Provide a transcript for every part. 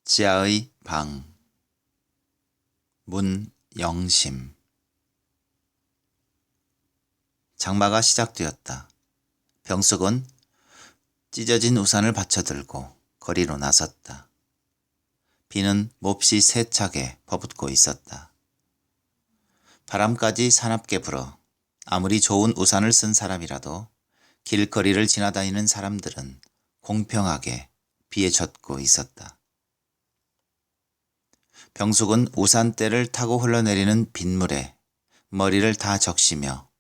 지하의 방. 문영심. 장마가 시작되었다. 병숙은 찢어진 우산을 받쳐들고 거리로 나섰다. 비는 몹시 세차게 퍼붓고 있었다. 바람까지 사납게 불어 아무리 좋은 우산을 쓴 사람이라도 길거리를 지나다니는 사람들은 공평하게 비에 젖고 있었다. 병숙은 우산대를 타고 흘러내리는 빗물에 머리를 다 적시며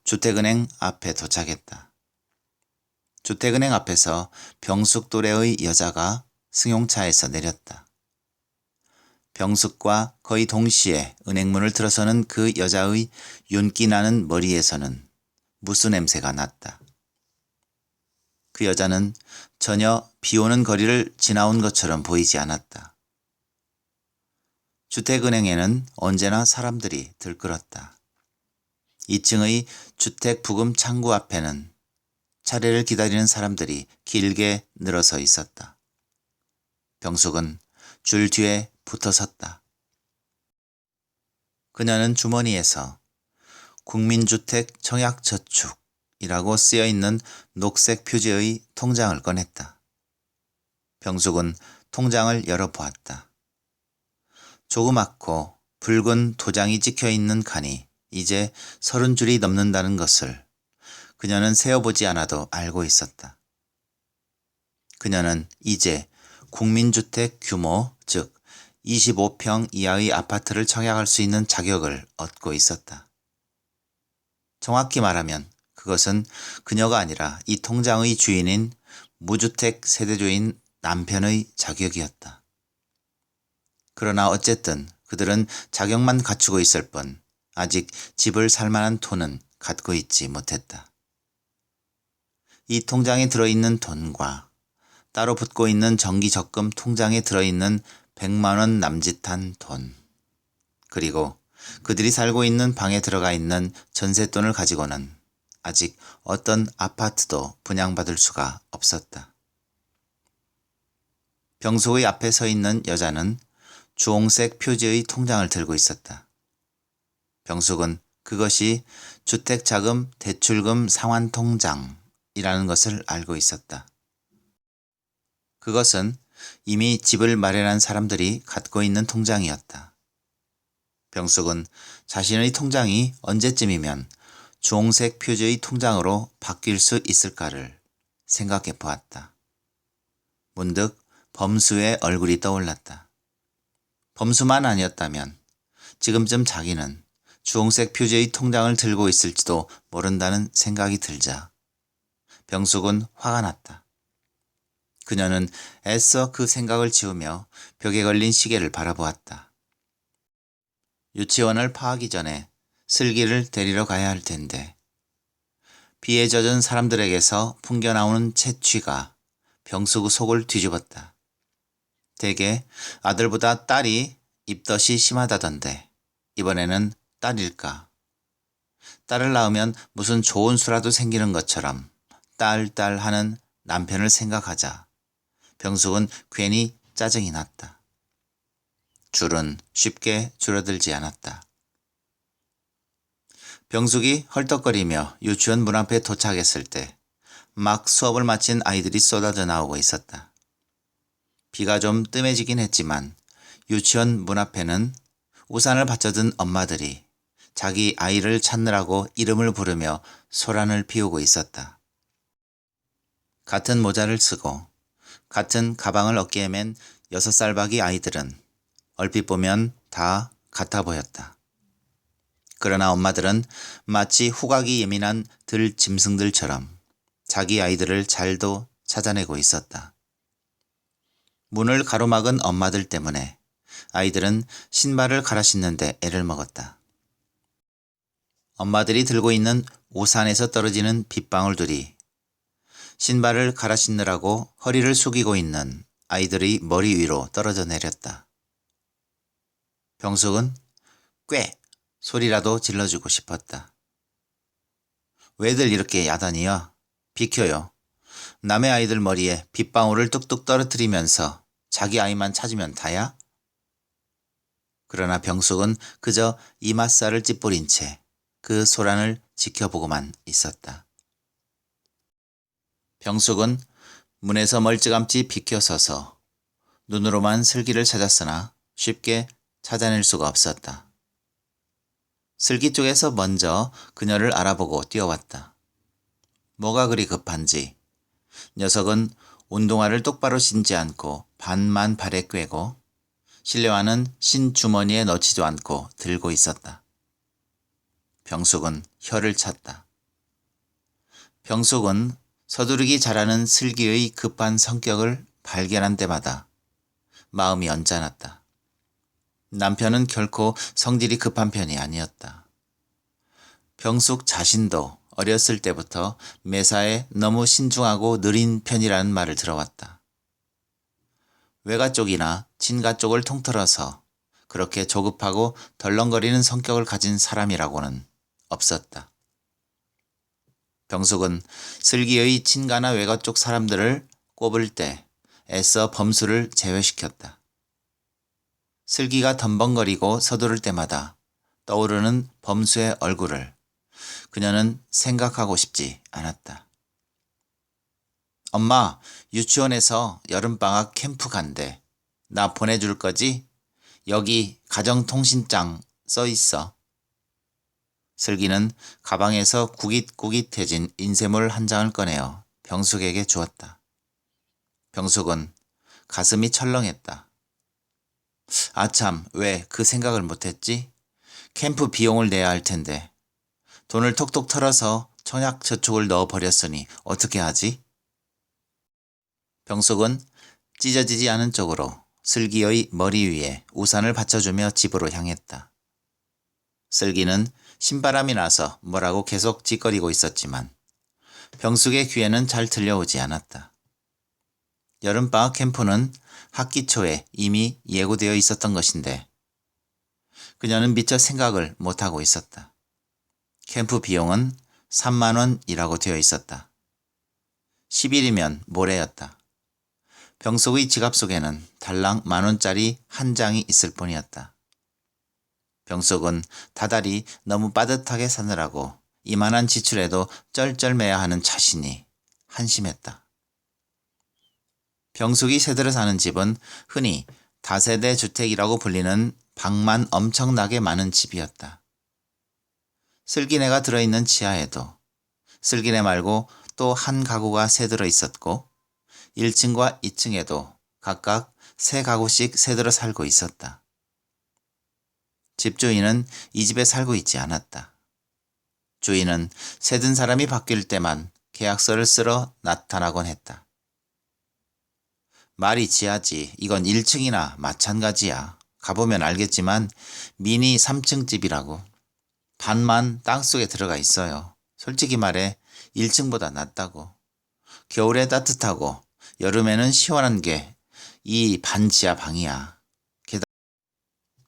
주택은행 앞에 도착했다. 주택은행 앞에서 병숙 또래의 여자가 승용차에서 내렸다. 병숙과 거의 동시에 은행문을 들어서는 그 여자의 윤기 나는 머리에서는 무수 냄새가 났다. 그 여자는 전혀 비오는 거리를 지나온 것처럼 보이지 않았다. 주택은행에는 언제나 사람들이 들끓었다. 2층의 주택 부금 창구 앞에는 차례를 기다리는 사람들이 길게 늘어서 있었다. 병숙은 줄 뒤에 붙어 섰다. 그녀는 주머니에서 국민주택 청약저축이라고 쓰여있는 녹색 표지의 통장을 꺼냈다. 병숙은 통장을 열어보았다. 조그맣고 붉은 도장이 찍혀있는 칸이 이제 30줄이 넘는다는 것을 그녀는 세어보지 않아도 알고 있었다. 그녀는 이제 국민주택 규모, 즉 25평 이하의 아파트를 청약할 수 있는 자격을 얻고 있었다. 정확히 말하면 그것은 그녀가 아니라 이 통장의 주인인 무주택 세대주인 남편의 자격이었다. 그러나 어쨌든 그들은 자격만 갖추고 있을 뿐 아직 집을 살 만한 돈은 갖고 있지 못했다. 이 통장에 들어있는 돈과 따로 붙고 있는 정기적금 통장에 들어있는 100만 원 남짓한 돈, 그리고 그들이 살고 있는 방에 들어가 있는 전셋돈을 가지고는 아직 어떤 아파트도 분양받을 수가 없었다. 병숙의 앞에 서 있는 여자는 주홍색 표지의 통장을 들고 있었다. 병숙은 그것이 주택자금 대출금 상환통장이라는 것을 알고 있었다. 그것은 이미 집을 마련한 사람들이 갖고 있는 통장이었다. 병숙은 자신의 통장이 언제쯤이면 주홍색 표지의 통장으로 바뀔 수 있을까를 생각해 보았다. 문득 범수의 얼굴이 떠올랐다. 범수만 아니었다면 지금쯤 자기는 주홍색 표지의 통장을 들고 있을지도 모른다는 생각이 들자 병숙은 화가 났다. 그녀는 애써 그 생각을 지우며 벽에 걸린 시계를 바라보았다. 유치원을 파하기 전에 슬기를 데리러 가야 할 텐데 비에 젖은 사람들에게서 풍겨나오는 채취가 병숙의 속을 뒤집었다. 대개 아들보다 딸이 입덧이 심하다던데 이번에는 딸일까? 딸을 낳으면 무슨 좋은 수라도 생기는 것처럼 딸 하는 남편을 생각하자 병숙은 괜히 짜증이 났다. 줄은 쉽게 줄어들지 않았다. 병숙이 헐떡거리며 유치원 문 앞에 도착했을 때 막 수업을 마친 아이들이 쏟아져 나오고 있었다. 비가 좀 뜸해지긴 했지만 유치원 문 앞에는 우산을 받쳐든 엄마들이 자기 아이를 찾느라고 이름을 부르며 소란을 피우고 있었다. 같은 모자를 쓰고 같은 가방을 어깨에 맨 6살박이 아이들은 얼핏 보면 다 같아 보였다. 그러나 엄마들은 마치 후각이 예민한 들짐승들처럼 자기 아이들을 잘도 찾아내고 있었다. 문을 가로막은 엄마들 때문에 아이들은 신발을 갈아 신는데 애를 먹었다. 엄마들이 들고 있는 우산에서 떨어지는 빗방울들이 신발을 갈아 신느라고 허리를 숙이고 있는 아이들의 머리 위로 떨어져 내렸다. 병숙은 꽤 소리라도 질러주고 싶었다. 왜들 이렇게 야단이요? 비켜요. 남의 아이들 머리에 빗방울을 뚝뚝 떨어뜨리면서 자기 아이만 찾으면 다야? 그러나 병숙은 그저 이맛살을 찌푸린 채 그 소란을 지켜보고만 있었다. 병숙은 문에서 멀찌감치 비켜서서 눈으로만 슬기를 찾았으나 쉽게 찾아낼 수가 없었다. 슬기 쪽에서 먼저 그녀를 알아보고 뛰어왔다. 뭐가 그리 급한지 녀석은 운동화를 똑바로 신지 않고 반만 발에 꿰고 실내화는 신주머니에 넣지도 않고 들고 있었다. 병숙은 혀를 찼다. 병숙은 서두르기 잘하는 슬기의 급한 성격을 발견한 때마다 마음이 언짢았다. 남편은 결코 성질이 급한 편이 아니었다. 병숙 자신도 어렸을 때부터 매사에 너무 신중하고 느린 편이라는 말을 들어왔다. 외가 쪽이나 친가 쪽을 통틀어서 그렇게 조급하고 덜렁거리는 성격을 가진 사람이라고는 없었다. 병숙은 슬기의 친가나 외가 쪽 사람들을 꼽을 때 애써 범수를 제외시켰다. 슬기가 덤벙거리고 서두를 때마다 떠오르는 범수의 얼굴을 그녀는 생각하고 싶지 않았다. 엄마, 유치원에서 여름방학 캠프 간대. 나 보내줄 거지? 여기 가정통신장 써 있어. 슬기는 가방에서 구깃구깃해진 인쇄물 한 장을 꺼내어 병숙에게 주었다. 병숙은 가슴이 철렁했다. 아참, 왜 그 생각을 못했지? 캠프 비용을 내야 할 텐데. 돈을 톡톡 털어서 청약저축을 넣어버렸으니 어떻게 하지? 병숙은 찢어지지 않은 쪽으로 슬기의 머리 위에 우산을 받쳐주며 집으로 향했다. 슬기는 신바람이 나서 뭐라고 계속 짓거리고 있었지만 병숙의 귀에는 잘 들려오지 않았다. 여름방학 캠프는 학기 초에 이미 예고되어 있었던 것인데 그녀는 미처 생각을 못하고 있었다. 캠프 비용은 3만 원이라고 되어 있었다. 10일이면 모레였다. 병숙의 지갑 속에는 달랑 10,000원짜리 한 장이 있을 뿐이었다. 병숙은 다달이 너무 빠듯하게 사느라고 이만한 지출에도 쩔쩔매야 하는 자신이 한심했다. 병숙이 새들어 사는 집은 흔히 다세대 주택이라고 불리는 방만 엄청나게 많은 집이었다. 슬기네가 들어있는 지하에도 슬기네 말고 또 한 가구가 새들어 있었고 1층과 2층에도 각각 3가구씩 새들어 살고 있었다. 집주인은 이 집에 살고 있지 않았다. 주인은 새든 사람이 바뀔 때만 계약서를 쓰러 나타나곤 했다. 말이 지하지. 이건 1층이나 마찬가지야. 가보면 알겠지만 미니 3층 집이라고. 반만 땅속에 들어가 있어요. 솔직히 말해 1층보다 낫다고. 겨울에 따뜻하고 여름에는 시원한 게 이 반지하 방이야.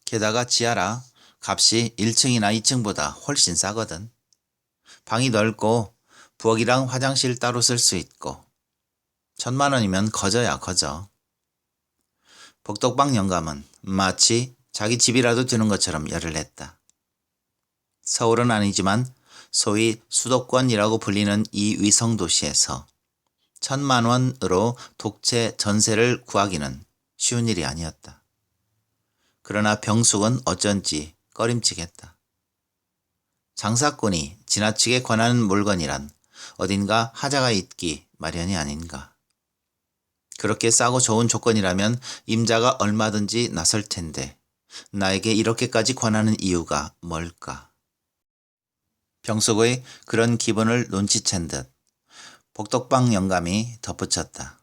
게다가 지하라 값이 1층이나 2층보다 훨씬 싸거든. 방이 넓고 부엌이랑 화장실 따로 쓸 수 있고 1,000만 원이면 거저야 거저. 복덕방 영감은 마치 자기 집이라도 되는 것처럼 열을 냈다. 서울은 아니지만 소위 수도권이라고 불리는 이 위성도시에서 1,000만 원으로 독채 전세를 구하기는 쉬운 일이 아니었다. 그러나 병숙은 어쩐지 꺼림칙했다. 장사꾼이 지나치게 권하는 물건이란 어딘가 하자가 있기 마련이 아닌가. 그렇게 싸고 좋은 조건이라면 임자가 얼마든지 나설 텐데 나에게 이렇게까지 권하는 이유가 뭘까? 병숙의 그런 기분을 눈치챈 듯 복덕방 영감이 덧붙였다.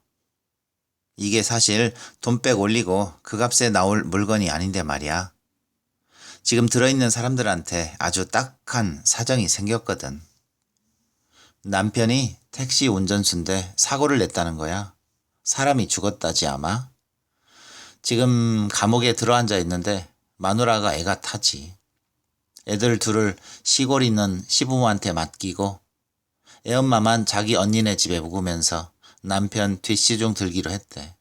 이게 사실 돈백 올리고 그 값에 나올 물건이 아닌데 말이야. 지금 들어있는 사람들한테 아주 딱한 사정이 생겼거든. 남편이 택시 운전수인데 사고를 냈다는 거야. 사람이 죽었다지 아마. 지금 감옥에 들어앉아 있는데 마누라가 애가 타지. 애들 둘을 시골 있는 시부모한테 맡기고 애엄마만 자기 언니네 집에 묵으면서 남편 뒷시중 들기로 했대.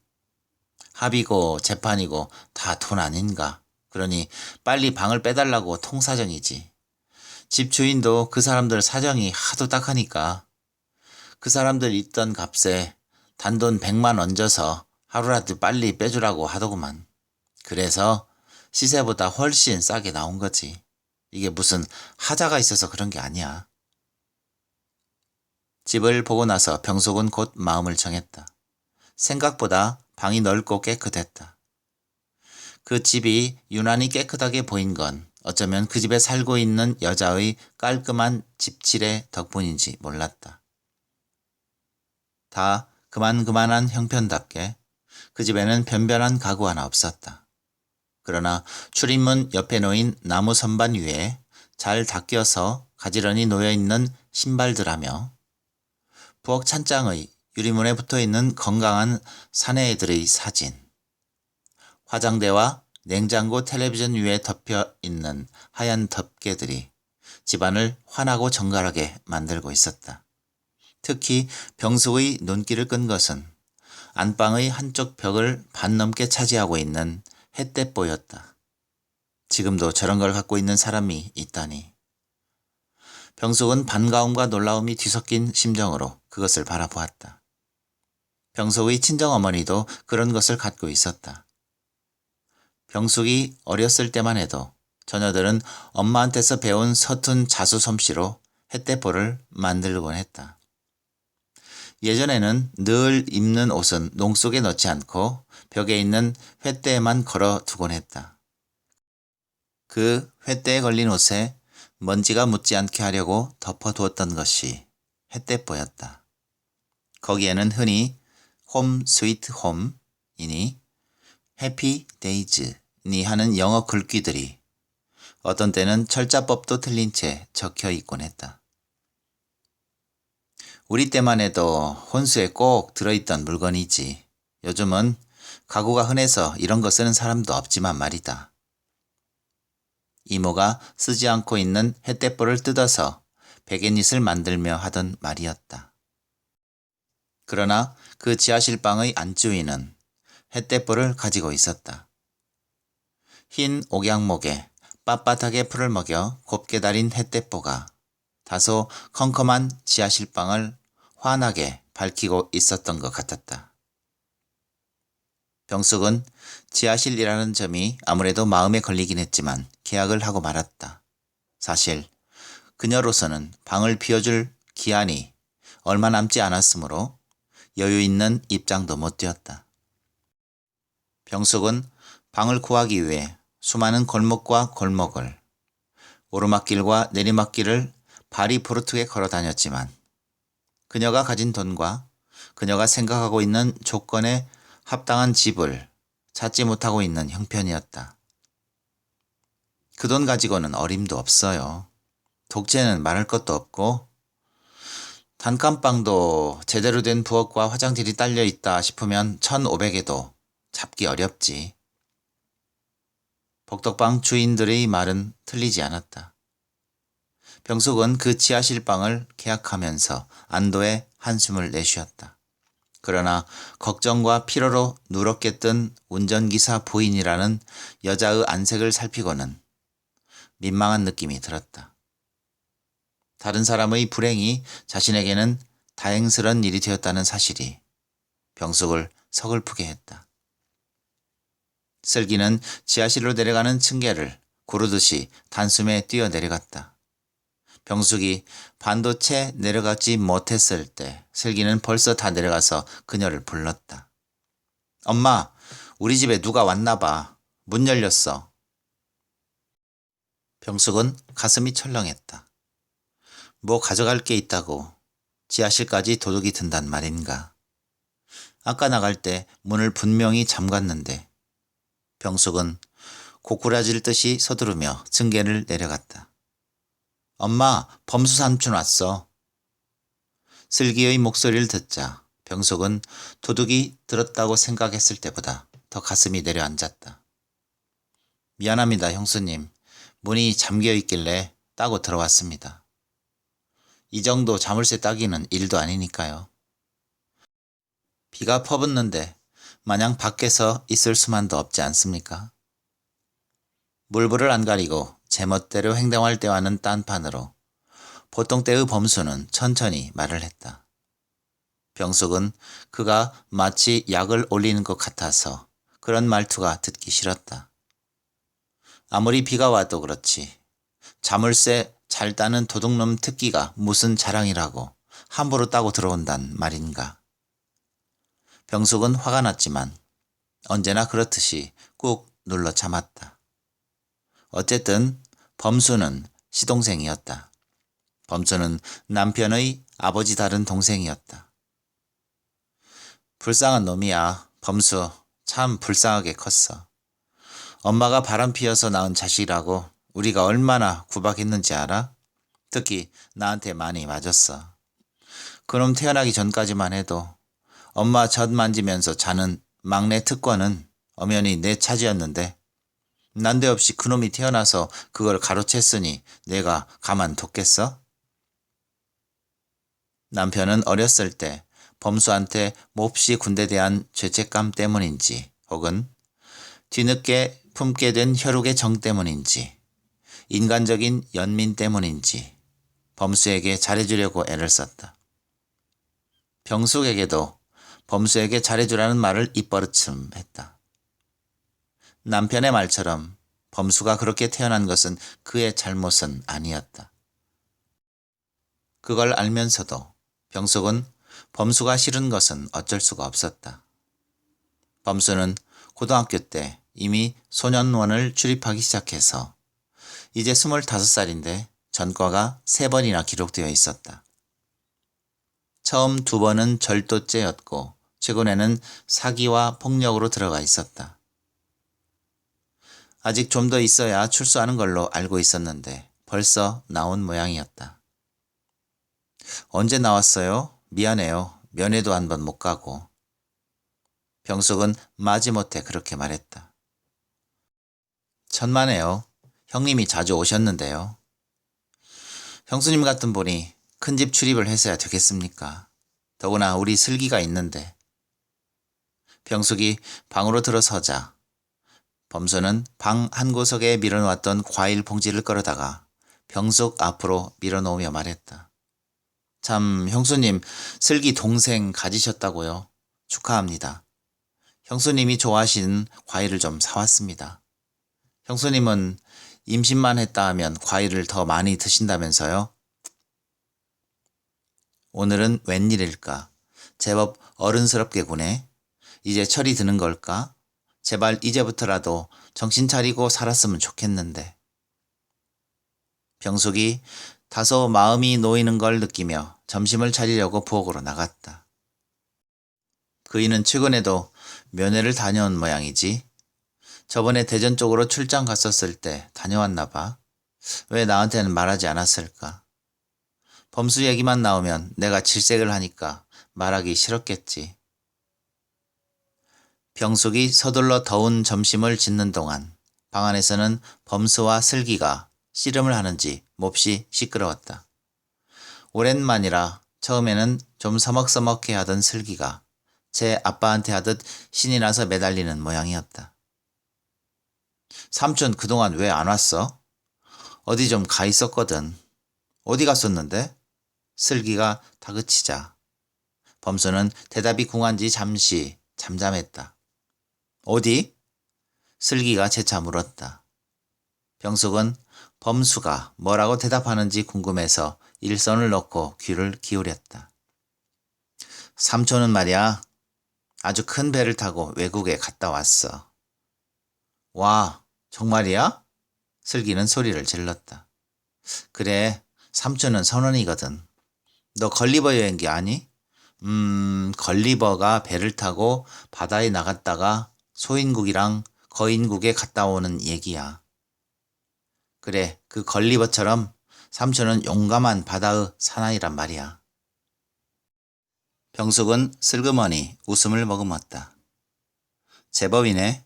합의고 재판이고 다 돈 아닌가. 그러니 빨리 방을 빼달라고 통사정이지. 집주인도 그 사람들 사정이 하도 딱하니까 그 사람들 있던 값에 단돈 100만 얹어서 하루라도 빨리 빼주라고 하더구만. 그래서 시세보다 훨씬 싸게 나온 거지. 이게 무슨 하자가 있어서 그런 게 아니야. 집을 보고 나서 병숙은 곧 마음을 정했다. 생각보다 방이 넓고 깨끗했다. 그 집이 유난히 깨끗하게 보인 건 어쩌면 그 집에 살고 있는 여자의 깔끔한 집칠의 덕분인지 몰랐다. 다 그만한 형편답게 그 집에는 변변한 가구 하나 없었다. 그러나 출입문 옆에 놓인 나무 선반 위에 잘 닦여서 가지런히 놓여있는 신발들하며 부엌 찬장의 유리문에 붙어있는 건강한 사내애들의 사진, 화장대와 냉장고 텔레비전 위에 덮여있는 하얀 덮개들이 집안을 환하고 정갈하게 만들고 있었다. 특히 병숙의 눈길을 끈 것은 안방의 한쪽 벽을 반 넘게 차지하고 있는 햇대뽀였다. 지금도 저런 걸 갖고 있는 사람이 있다니. 병숙은 반가움과 놀라움이 뒤섞인 심정으로 그것을 바라보았다. 병숙의 친정어머니도 그런 것을 갖고 있었다. 병숙이 어렸을 때만 해도 처녀들은 엄마한테서 배운 서툰 자수 솜씨로 햇대포를 만들곤 했다. 예전에는 늘 입는 옷은 농 속에 넣지 않고 벽에 있는 횃대에만 걸어 두곤 했다. 그 횃대에 걸린 옷에 먼지가 묻지 않게 하려고 덮어두었던 것이 햇대포였다. 거기에는 흔히 홈 스위트 홈이니 해피 데이즈니 하는 영어 글귀들이 어떤 때는 철자법도 틀린 채 적혀 있곤 했다. 우리 때만 해도 혼수에 꼭 들어있던 물건이지. 요즘은 가구가 흔해서 이런 거 쓰는 사람도 없지만 말이다. 이모가 쓰지 않고 있는 햇대포를 뜯어서 베갯잇을 만들며 하던 말이었다. 그러나 그 지하실방의 안주인은 햇대포를 가지고 있었다. 흰 옥양목에 빳빳하게 풀을 먹여 곱게 달인 햇대포가 다소 컴컴한 지하실방을 환하게 밝히고 있었던 것 같았다. 병숙은 지하실이라는 점이 아무래도 마음에 걸리긴 했지만 계약을 하고 말았다. 사실 그녀로서는 방을 비워줄 기한이 얼마 남지 않았으므로 여유 있는 입장도 못 되었다. 병숙은 방을 구하기 위해 수많은 골목과 골목을, 오르막길과 내리막길을 발이 부르트게 걸어 다녔지만 그녀가 가진 돈과 그녀가 생각하고 있는 조건에 합당한 집을 찾지 못하고 있는 형편이었다. 그 돈 가지고는 어림도 없어요. 독채는 말할 것도 없고 단칸방도 제대로 된 부엌과 화장실이 딸려 있다 싶으면 1,500에도 잡기 어렵지. 복덕방 주인들의 말은 틀리지 않았다. 병숙은 그 지하실방을 계약하면서 안도의 한숨을 내쉬었다. 그러나 걱정과 피로로 누렇게 뜬 운전기사 부인이라는 여자의 안색을 살피고는 민망한 느낌이 들었다. 다른 사람의 불행이 자신에게는 다행스런 일이 되었다는 사실이 병숙을 서글프게 했다. 슬기는 지하실로 내려가는 층계를 구르듯이 단숨에 뛰어내려갔다. 병숙이 반도체 내려가지 못했을 때 슬기는 벌써 다 내려가서 그녀를 불렀다. 엄마, 우리 집에 누가 왔나 봐. 문 열렸어. 병숙은 가슴이 철렁했다. 뭐 가져갈 게 있다고 지하실까지 도둑이 든단 말인가. 아까 나갈 때 문을 분명히 잠갔는데. 병숙은 고꾸라질 듯이 서두르며 층계를 내려갔다. 엄마, 범수 삼촌 왔어. 슬기의 목소리를 듣자 병숙은 도둑이 들었다고 생각했을 때보다 더 가슴이 내려앉았다. 미안합니다, 형수님. 문이 잠겨 있길래 따고 들어왔습니다. 이 정도 자물쇠 따기는 일도 아니니까요. 비가 퍼붓는데 마냥 밖에서 있을 수만도 없지 않습니까? 물불을 안 가리고 제멋대로 행동할 때와는 딴판으로 보통 때의 범수는 천천히 말을 했다. 병숙은 그가 마치 약을 올리는 것 같아서 그런 말투가 듣기 싫었다. 아무리 비가 와도 그렇지 자물쇠 잘 따는 도둑놈 특기가 무슨 자랑이라고 함부로 따고 들어온단 말인가. 병숙은 화가 났지만 언제나 그렇듯이 꾹 눌러 참았다. 어쨌든 범수는 시동생이었다. 범수는 남편의 아버지 다른 동생이었다. 불쌍한 놈이야. 범수 참 불쌍하게 컸어. 엄마가 바람 피워서 낳은 자식이라고 우리가 얼마나 구박했는지 알아? 특히 나한테 많이 맞았어. 그놈 태어나기 전까지만 해도 엄마 젖 만지면서 자는 막내 특권은 엄연히 내 차지였는데 난데없이 그놈이 태어나서 그걸 가로챘으니 내가 가만뒀겠어? 남편은 어렸을 때 범수한테 몹시 군대에 대한 죄책감 때문인지 혹은 뒤늦게 품게 된 혈육의 정 때문인지 인간적인 연민 때문인지 범수에게 잘해주려고 애를 썼다. 병숙에게도 범수에게 잘해주라는 말을 입버릇쯤 했다. 남편의 말처럼 범수가 그렇게 태어난 것은 그의 잘못은 아니었다. 그걸 알면서도 병숙은 범수가 싫은 것은 어쩔 수가 없었다. 범수는 고등학교 때 이미 소년원을 출입하기 시작해서 이제 25살인데 전과가 3번이나 기록되어 있었다. 처음 2번은 절도죄였고 최근에는 사기와 폭력으로 들어가 있었다. 아직 좀 더 있어야 출소하는 걸로 알고 있었는데 벌써 나온 모양이었다. 언제 나왔어요? 미안해요. 면회도 한 번 못 가고. 병숙은 마지못해 그렇게 말했다. 천만에요. 형님이 자주 오셨는데요. 형수님 같은 분이 큰 집 출입을 해서야 되겠습니까? 더구나 우리 슬기가 있는데. 병숙이 방으로 들어서자 범수는 방 한 구석에 밀어놓았던 과일 봉지를 끌어다가 병숙 앞으로 밀어놓으며 말했다. 참 형수님 슬기 동생 가지셨다고요. 축하합니다. 형수님이 좋아하시는 과일을 좀 사왔습니다. 형수님은 임신만 했다 하면 과일을 더 많이 드신다면서요? 오늘은 웬일일까? 제법 어른스럽게 구네. 이제 철이 드는 걸까? 제발 이제부터라도 정신 차리고 살았으면 좋겠는데. 병숙이 다소 마음이 놓이는 걸 느끼며 점심을 차리려고 부엌으로 나갔다. 그이는 최근에도 면회를 다녀온 모양이지. 저번에 대전 쪽으로 출장 갔었을 때 다녀왔나 봐. 왜 나한테는 말하지 않았을까? 범수 얘기만 나오면 내가 질색을 하니까 말하기 싫었겠지. 병숙이 서둘러 더운 점심을 짓는 동안 방 안에서는 범수와 슬기가 씨름을 하는지 몹시 시끄러웠다. 오랜만이라 처음에는 좀 서먹서먹해 하던 슬기가 제 아빠한테 하듯 신이 나서 매달리는 모양이었다. 삼촌 그동안 왜 안 왔어? 어디 좀 가 있었거든. 어디 갔었는데? 슬기가 다그치자 범수는 대답이 궁한지 잠시 잠잠했다. 어디? 슬기가 재차 물었다. 병숙은 범수가 뭐라고 대답하는지 궁금해서 일선을 넣고 귀를 기울였다. 삼촌은 말이야 아주 큰 배를 타고 외국에 갔다 왔어. 와, 정말이야? 슬기는 소리를 질렀다. 그래, 삼촌은 선원이거든. 너 걸리버 여행기 아니? 걸리버가 배를 타고 바다에 나갔다가 소인국이랑 거인국에 갔다 오는 얘기야. 그래, 그 걸리버처럼 삼촌은 용감한 바다의 사나이란 말이야. 병숙은 슬그머니 웃음을 머금었다. 제법이네.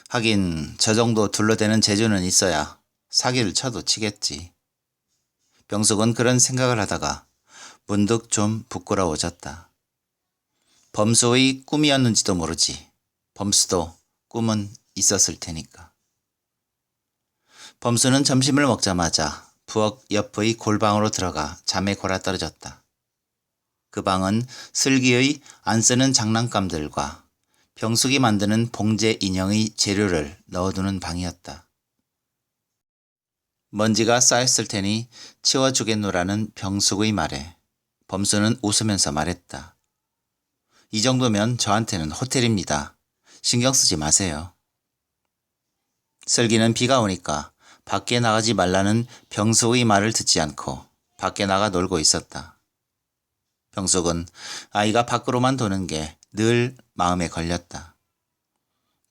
하긴 저 정도 둘러대는 재주는 있어야 사기를 쳐도 치겠지. 병숙은 그런 생각을 하다가 문득 좀 부끄러워졌다. 범수의 꿈이었는지도 모르지. 범수도 꿈은 있었을 테니까. 범수는 점심을 먹자마자 부엌 옆의 골방으로 들어가 잠에 골아떨어졌다. 그 방은 슬기의 안 쓰는 장난감들과 병숙이 만드는 봉제 인형의 재료를 넣어두는 방이었다. 먼지가 쌓였을 테니 치워주겠노라는 병숙의 말에 범수는 웃으면서 말했다. 이 정도면 저한테는 호텔입니다. 신경 쓰지 마세요. 슬기는 비가 오니까 밖에 나가지 말라는 병숙의 말을 듣지 않고 밖에 나가 놀고 있었다. 병숙은 아이가 밖으로만 도는 게 늘 마음에 걸렸다.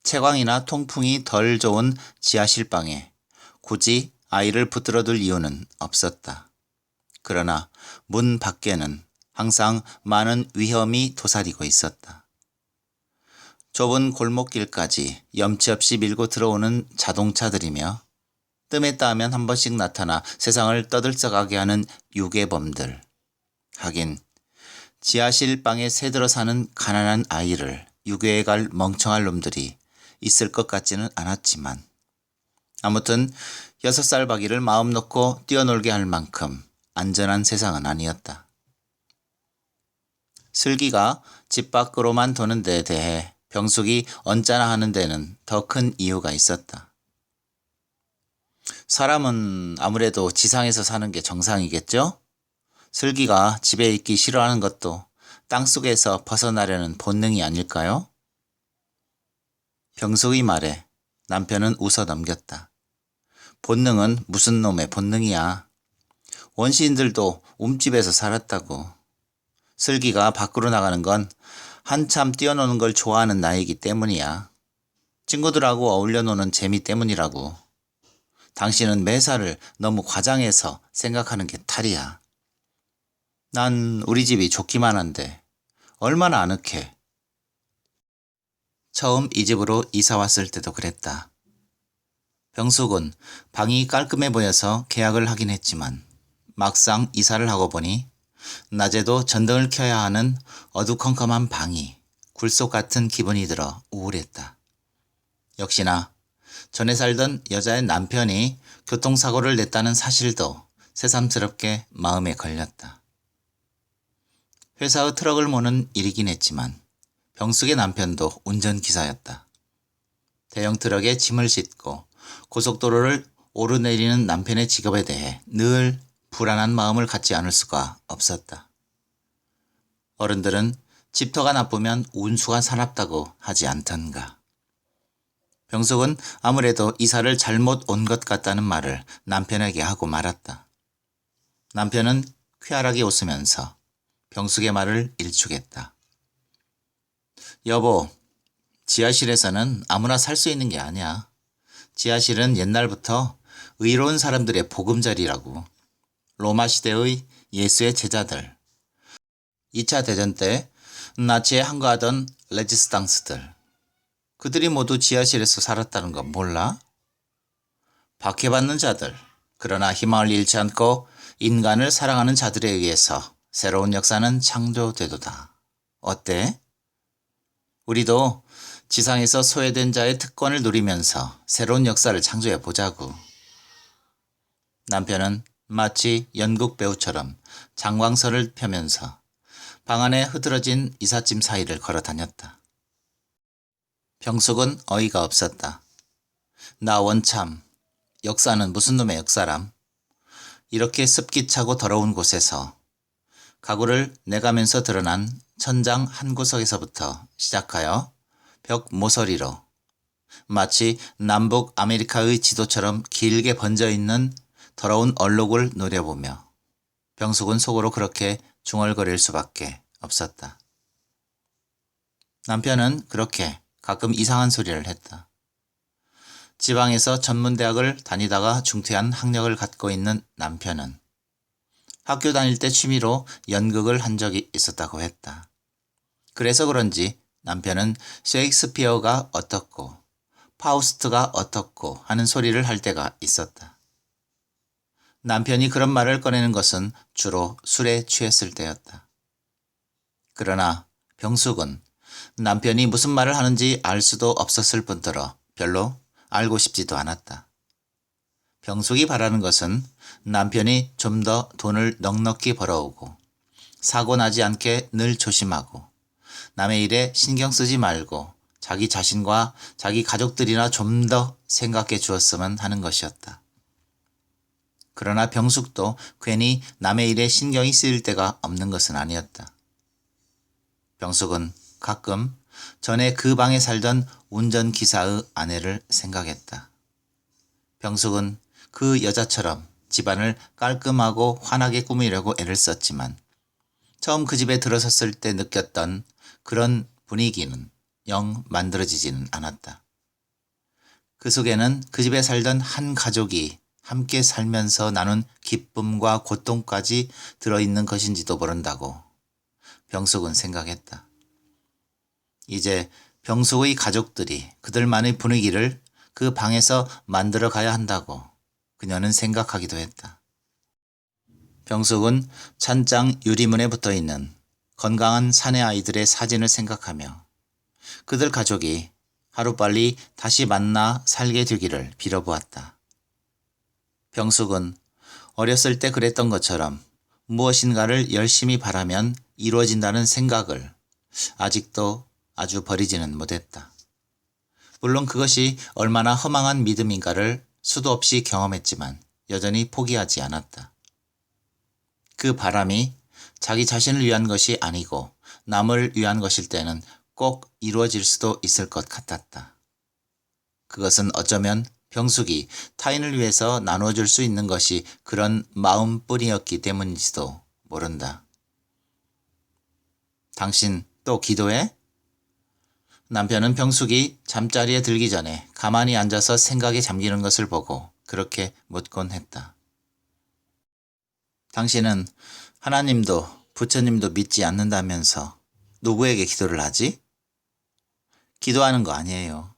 채광이나 통풍이 덜 좋은 지하실 방에 굳이 아이를 붙들어둘 이유는 없었다. 그러나 문 밖에는 항상 많은 위험이 도사리고 있었다. 좁은 골목길까지 염치 없이 밀고 들어오는 자동차들이며 뜸했다 하면 한 번씩 나타나 세상을 떠들썩하게 하는 유괴범들. 하긴 지하실 방에 새들어 사는 가난한 아이를 유괴해갈 멍청할 놈들이 있을 것 같지는 않았지만 아무튼 6살 박이를 마음 놓고 뛰어놀게 할 만큼 안전한 세상은 아니었다. 슬기가 집 밖으로만 도는 데에 대해 병숙이 언짢아 하는 데는 더 큰 이유가 있었다. 사람은 아무래도 지상에서 사는 게 정상이겠죠? 슬기가 집에 있기 싫어하는 것도 땅속에서 벗어나려는 본능이 아닐까요? 병숙의 말에 남편은 웃어 넘겼다. 본능은 무슨 놈의 본능이야. 원시인들도 움집에서 살았다고. 슬기가 밖으로 나가는 건 한참 뛰어노는 걸 좋아하는 나이기 때문이야. 친구들하고 어울려 노는 재미 때문이라고. 당신은 매사를 너무 과장해서 생각하는 게 탈이야. 난 우리 집이 좋기만 한데 얼마나 아늑해. 처음 이 집으로 이사 왔을 때도 그랬다. 병숙은 방이 깔끔해 보여서 계약을 하긴 했지만 막상 이사를 하고 보니 낮에도 전등을 켜야 하는 어두컴컴한 방이 굴속 같은 기분이 들어 우울했다. 역시나 전에 살던 여자의 남편이 교통사고를 냈다는 사실도 새삼스럽게 마음에 걸렸다. 회사의 트럭을 모는 일이긴 했지만 병숙의 남편도 운전기사였다. 대형 트럭에 짐을 싣고 고속도로를 오르내리는 남편의 직업에 대해 늘 불안한 마음을 갖지 않을 수가 없었다. 어른들은 집터가 나쁘면 운수가 사납다고 하지 않던가. 병숙은 아무래도 이사를 잘못 온 것 같다는 말을 남편에게 하고 말았다. 남편은 쾌활하게 웃으면서 병숙의 말을 일축했다. 여보, 지하실에서는 아무나 살 수 있는 게 아니야. 지하실은 옛날부터 의로운 사람들의 보금자리라고. 로마 시대의 예수의 제자들, 2차 대전 때 나치에 항거하던 레지스탕스들, 그들이 모두 지하실에서 살았다는 건 몰라? 박해받는 자들, 그러나 희망을 잃지 않고 인간을 사랑하는 자들에 의해서 새로운 역사는 창조되도다. 어때? 우리도 지상에서 소외된 자의 특권을 누리면서 새로운 역사를 창조해 보자고. 남편은 마치 연극 배우처럼 장광설을 펴면서 방 안에 흐드러진 이삿짐 사이를 걸어 다녔다. 병숙은 어이가 없었다. 나 원참, 역사는 무슨 놈의 역사람? 이렇게 습기 차고 더러운 곳에서 가구를 내가면서 드러난 천장 한 구석에서부터 시작하여 벽 모서리로 마치 남북 아메리카의 지도처럼 길게 번져 있는 더러운 얼룩을 노려보며 병숙은 속으로 그렇게 중얼거릴 수밖에 없었다. 남편은 그렇게 가끔 이상한 소리를 했다. 지방에서 전문대학을 다니다가 중퇴한 학력을 갖고 있는 남편은 학교 다닐 때 취미로 연극을 한 적이 있었다고 했다. 그래서 그런지 남편은 셰익스피어가 어떻고 파우스트가 어떻고 하는 소리를 할 때가 있었다. 남편이 그런 말을 꺼내는 것은 주로 술에 취했을 때였다. 그러나 병숙은 남편이 무슨 말을 하는지 알 수도 없었을 뿐더러 별로 알고 싶지도 않았다. 병숙이 바라는 것은 남편이 좀 더 돈을 넉넉히 벌어오고 사고 나지 않게 늘 조심하고 남의 일에 신경 쓰지 말고 자기 자신과 자기 가족들이나 좀 더 생각해 주었으면 하는 것이었다. 그러나 병숙도 괜히 남의 일에 신경이 쓰일 때가 없는 것은 아니었다. 병숙은 가끔 전에 그 방에 살던 운전기사의 아내를 생각했다. 병숙은 그 여자처럼 집안을 깔끔하고 환하게 꾸미려고 애를 썼지만 처음 그 집에 들어섰을 때 느꼈던 그런 분위기는 영 만들어지지는 않았다. 그 속에는 그 집에 살던 한 가족이 함께 살면서 나눈 기쁨과 고통까지 들어있는 것인지도 모른다고 병숙은 생각했다. 이제 병숙의 가족들이 그들만의 분위기를 그 방에서 만들어 가야 한다고 그녀는 생각하기도 했다. 병숙은 찬장 유리문에 붙어있는 건강한 사내 아이들의 사진을 생각하며 그들 가족이 하루빨리 다시 만나 살게 되기를 빌어보았다. 병숙은 어렸을 때 그랬던 것처럼 무엇인가를 열심히 바라면 이루어진다는 생각을 아직도 아주 버리지는 못했다. 물론 그것이 얼마나 허망한 믿음인가를 수도 없이 경험했지만 여전히 포기하지 않았다. 그 바람이 자기 자신을 위한 것이 아니고 남을 위한 것일 때는 꼭 이루어질 수도 있을 것 같았다. 그것은 어쩌면 병숙이 타인을 위해서 나눠줄 수 있는 것이 그런 마음뿐이었기 때문인지도 모른다. 당신 또 기도해? 남편은 병숙이 잠자리에 들기 전에 가만히 앉아서 생각에 잠기는 것을 보고 그렇게 묻곤 했다. 당신은 하나님도 부처님도 믿지 않는다면서 누구에게 기도를 하지? 기도하는 거 아니에요.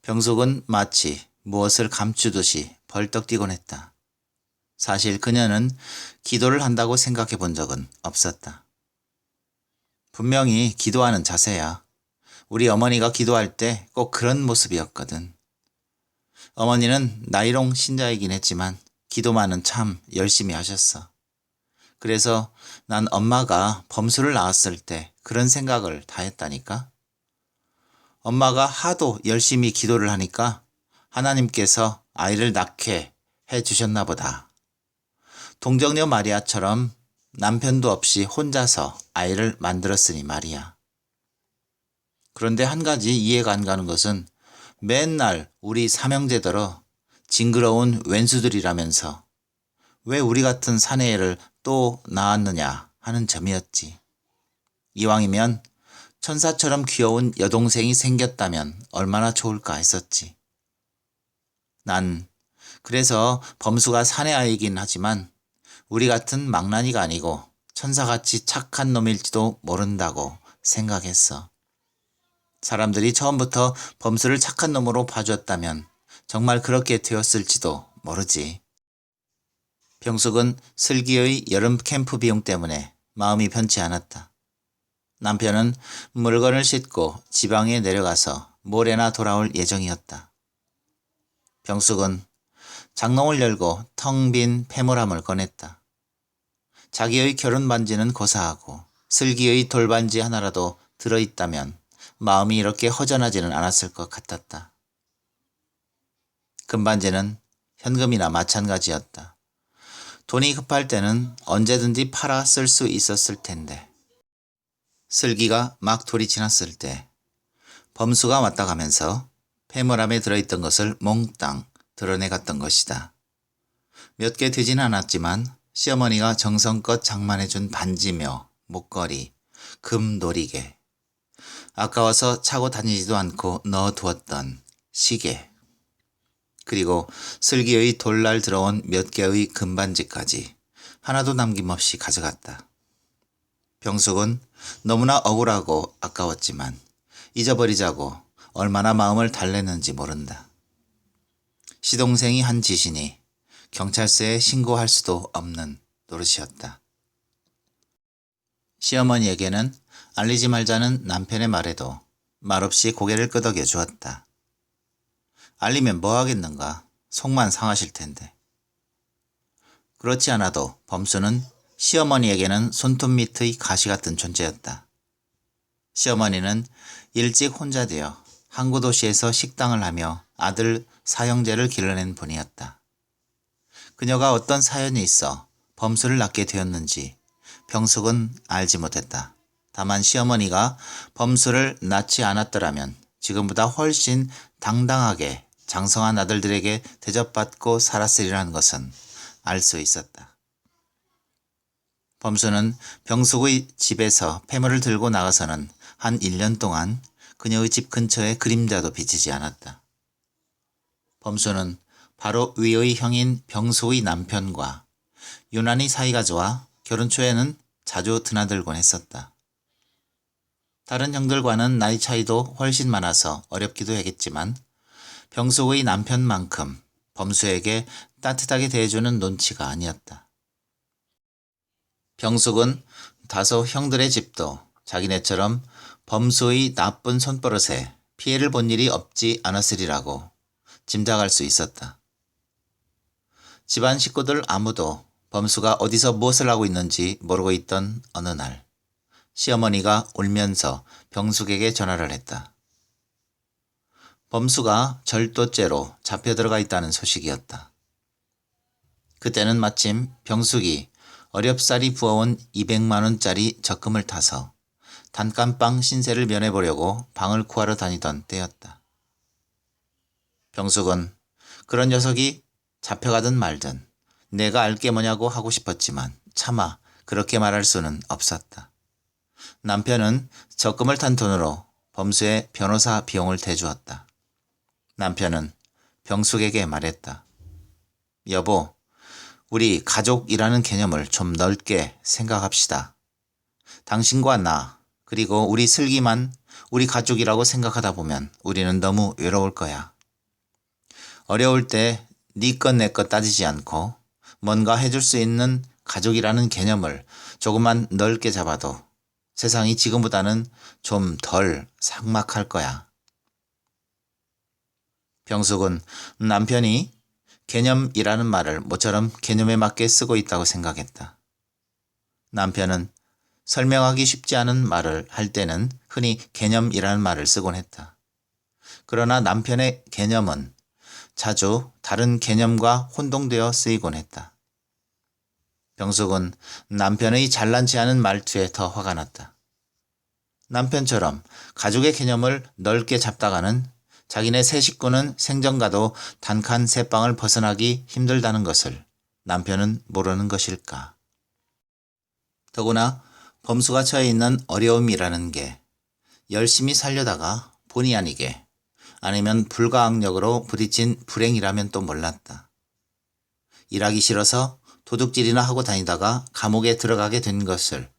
병숙은 마치 무엇을 감추듯이 벌떡 뛰곤 했다. 사실 그녀는 기도를 한다고 생각해 본 적은 없었다. 분명히 기도하는 자세야. 우리 어머니가 기도할 때 꼭 그런 모습이었거든. 어머니는 나이롱 신자이긴 했지만 기도만은 참 열심히 하셨어. 그래서 난 엄마가 범수를 낳았을 때 그런 생각을 다 했다니까. 엄마가 하도 열심히 기도를 하니까 하나님께서 아이를 낳게 해주셨나 보다. 동정녀 마리아처럼 남편도 없이 혼자서 아이를 만들었으니 말이야. 그런데 한 가지 이해가 안 가는 것은 맨날 우리 삼형제더러 징그러운 왼수들이라면서 왜 우리 같은 사내애를 또 낳았느냐 하는 점이었지. 이왕이면 천사처럼 귀여운 여동생이 생겼다면 얼마나 좋을까 했었지. 난 그래서 범수가 사내아이긴 하지만 우리 같은 망나니가 아니고 천사같이 착한 놈일지도 모른다고 생각했어. 사람들이 처음부터 범수를 착한 놈으로 봐주었다면 정말 그렇게 되었을지도 모르지. 병숙은 슬기의 여름 캠프 비용 때문에 마음이 편치 않았다. 남편은 물건을 싣고 지방에 내려가서 모레나 돌아올 예정이었다. 병숙은 장롱을 열고 텅 빈 페모람을 꺼냈다. 자기의 결혼 반지는 고사하고 슬기의 돌반지 하나라도 들어있다면 마음이 이렇게 허전하지는 않았을 것 같았다. 금반지는 현금이나 마찬가지였다. 돈이 급할 때는 언제든지 팔아 쓸 수 있었을 텐데. 슬기가 막 돌이 지났을 때 범수가 왔다 가면서 페모람에 들어있던 것을 몽땅 드러내갔던 것이다. 몇 개 되진 않았지만 시어머니가 정성껏 장만해준 반지며 목걸이, 금도리개, 아까워서 차고 다니지도 않고 넣어두었던 시계, 그리고 슬기의 돌날 들어온 몇 개의 금반지까지 하나도 남김없이 가져갔다. 병숙은 너무나 억울하고 아까웠지만 잊어버리자고 얼마나 마음을 달랬는지 모른다. 시동생이 한 짓이니 경찰서에 신고할 수도 없는 노릇이었다. 시어머니에게는 알리지 말자는 남편의 말에도 말없이 고개를 끄덕여 주었다. 알리면 뭐 하겠는가? 속만 상하실 텐데. 그렇지 않아도 범수는 시어머니에게는 손톱 밑의 가시 같은 존재였다. 시어머니는 일찍 혼자 되어 항구 도시에서 식당을 하며 아들 사형제를 길러낸 분이었다. 그녀가 어떤 사연이 있어 범수를 낳게 되었는지 병숙은 알지 못했다. 다만 시어머니가 범수를 낳지 않았더라면 지금보다 훨씬 당당하게 장성한 아들들에게 대접받고 살았으리라는 것은 알 수 있었다. 범수는 병숙의 집에서 폐물을 들고 나가서는 한 1년 동안 그녀의 집 근처에 그림자도 비치지 않았다. 범수는 바로 위의 형인 병숙의 남편과 유난히 사이가 좋아 결혼 초에는 자주 드나들곤 했었다. 다른 형들과는 나이 차이도 훨씬 많아서 어렵기도 했겠지만 병숙의 남편만큼 범수에게 따뜻하게 대해주는 논치가 아니었다. 병숙은 다소 형들의 집도 자기네처럼 범수의 나쁜 손버릇에 피해를 본 일이 없지 않았으리라고 짐작할 수 있었다. 집안 식구들 아무도 범수가 어디서 무엇을 하고 있는지 모르고 있던 어느 날 시어머니가 울면서 병숙에게 전화를 했다. 범수가 절도죄로 잡혀 들어가 있다는 소식이었다. 그때는 마침 병숙이 어렵사리 부어온 200만 원짜리 적금을 타서 단칸방 신세를 면해보려고 방을 구하러 다니던 때였다. 병숙은 그런 녀석이 잡혀가든 말든 내가 알게 뭐냐고 하고 싶었지만 차마 그렇게 말할 수는 없었다. 남편은 적금을 탄 돈으로 범수의 변호사 비용을 대주었다. 남편은 병숙에게 말했다. 여보, 우리 가족이라는 개념을 좀 넓게 생각합시다. 당신과 나, 그리고 우리 슬기만 우리 가족이라고 생각하다 보면 우리는 너무 외로울 거야. 어려울 때 네 것 내 것 따지지 않고 뭔가 해줄 수 있는 가족이라는 개념을 조금만 넓게 잡아도 세상이 지금보다는 좀 덜 삭막할 거야. 병숙은 남편이 개념이라는 말을 모처럼 개념에 맞게 쓰고 있다고 생각했다. 남편은 설명하기 쉽지 않은 말을 할 때는 흔히 개념이라는 말을 쓰곤 했다. 그러나 남편의 개념은 자주 다른 개념과 혼동되어 쓰이곤 했다. 병숙은 남편의 잘난치 않은 말투에 더 화가 났다. 남편처럼 가족의 개념을 넓게 잡다가는 자기네 세 식구는 생전가도 단칸 세 방을 벗어나기 힘들다는 것을 남편은 모르는 것일까. 더구나 범수가 처해 있는 어려움이라는 게 열심히 살려다가 본의 아니게 아니면 불가항력으로 부딪힌 불행이라면 또 몰랐다. 일하기 싫어서 도둑질이나 하고 다니다가 감옥에 들어가게 된 것을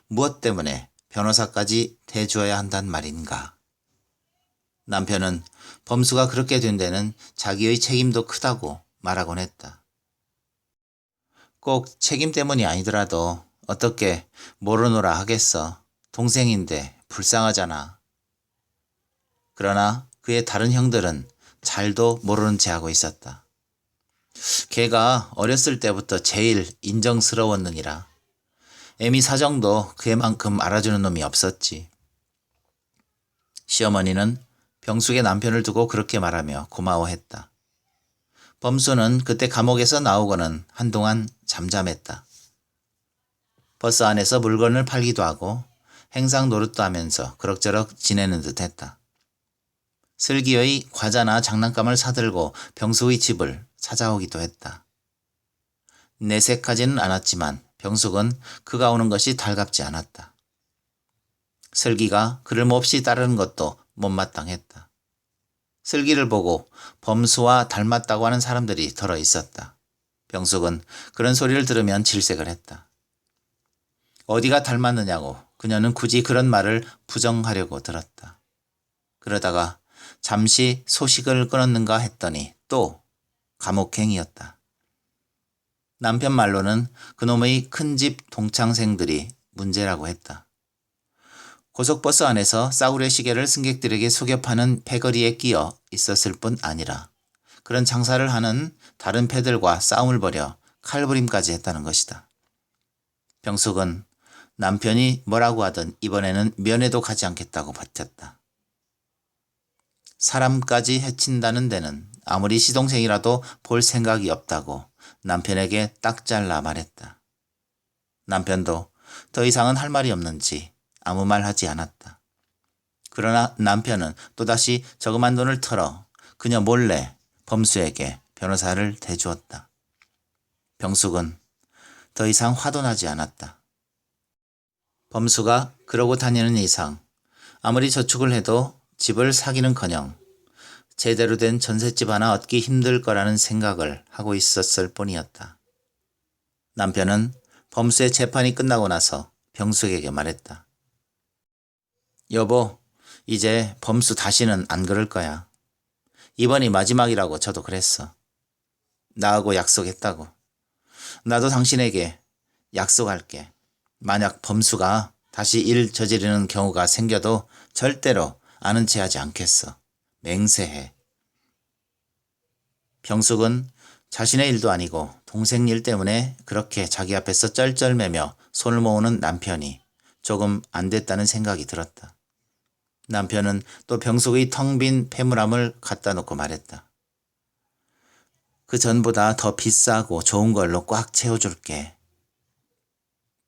무엇 때문에 변호사까지 대주어야 한단 말인가. 남편은 범수가 그렇게 된 데는 자기의 책임도 크다고 말하곤 했다. 꼭 책임 때문이 아니더라도 어떻게 모르노라 하겠어. 동생인데 불쌍하잖아. 그러나 그의 다른 형들은 잘도 모르는 체 하고 있었다. 걔가 어렸을 때부터 제일 인정스러웠느니라. 애미 사정도 그애만큼 알아주는 놈이 없었지. 시어머니는 병숙의 남편을 두고 그렇게 말하며 고마워했다. 범수는 그때 감옥에서 나오고는 한동안 잠잠했다. 버스 안에서 물건을 팔기도 하고 행상 노릇도 하면서 그럭저럭 지내는 듯 했다. 슬기의 과자나 장난감을 사들고 병숙의 집을 찾아오기도 했다. 내색하지는 않았지만 병숙은 그가 오는 것이 달갑지 않았다. 슬기가 그를 몹시 따르는 것도 못마땅했다. 슬기를 보고 범수와 닮았다고 하는 사람들이 덜어 있었다. 병숙은 그런 소리를 들으면 질색을 했다. 어디가 닮았느냐고 그녀는 굳이 그런 말을 부정하려고 들었다. 그러다가 잠시 소식을 끊었는가 했더니 또 감옥행이었다. 남편 말로는 그놈의 큰집 동창생들이 문제라고 했다. 고속버스 안에서 싸구려 시계를 승객들에게 속여 파는 패거리에 끼어 있었을 뿐 아니라 그런 장사를 하는 다른 패들과 싸움을 벌여 칼부림까지 했다는 것이다. 병숙은 남편이 뭐라고 하든 이번에는 면회도 가지 않겠다고 버텼다. 사람까지 해친다는 데는 아무리 시동생이라도 볼 생각이 없다고 남편에게 딱 잘라 말했다. 남편도 더 이상은 할 말이 없는지 아무 말 하지 않았다. 그러나 남편은 또다시 저금한 돈을 털어 그녀 몰래 범수에게 변호사를 대주었다. 병숙은 더 이상 화도 나지 않았다. 범수가 그러고 다니는 이상 아무리 저축을 해도 집을 사기는커녕 제대로 된 전셋집 하나 얻기 힘들 거라는 생각을 하고 있었을 뿐이었다. 남편은 범수의 재판이 끝나고 나서 병숙에게 말했다. 여보, 이제 범수 다시는 안 그럴 거야. 이번이 마지막이라고 저도 그랬어. 나하고 약속했다고. 나도 당신에게 약속할게. 만약 범수가 다시 일 저지르는 경우가 생겨도 절대로 아는 체 하지 않겠어. 맹세해. 병숙은 자신의 일도 아니고 동생 일 때문에 그렇게 자기 앞에서 쩔쩔매며 손을 모으는 남편이 조금 안 됐다는 생각이 들었다. 남편은 또 병숙의 텅 빈 폐물함을 갖다 놓고 말했다. 그 전보다 더 비싸고 좋은 걸로 꽉 채워줄게.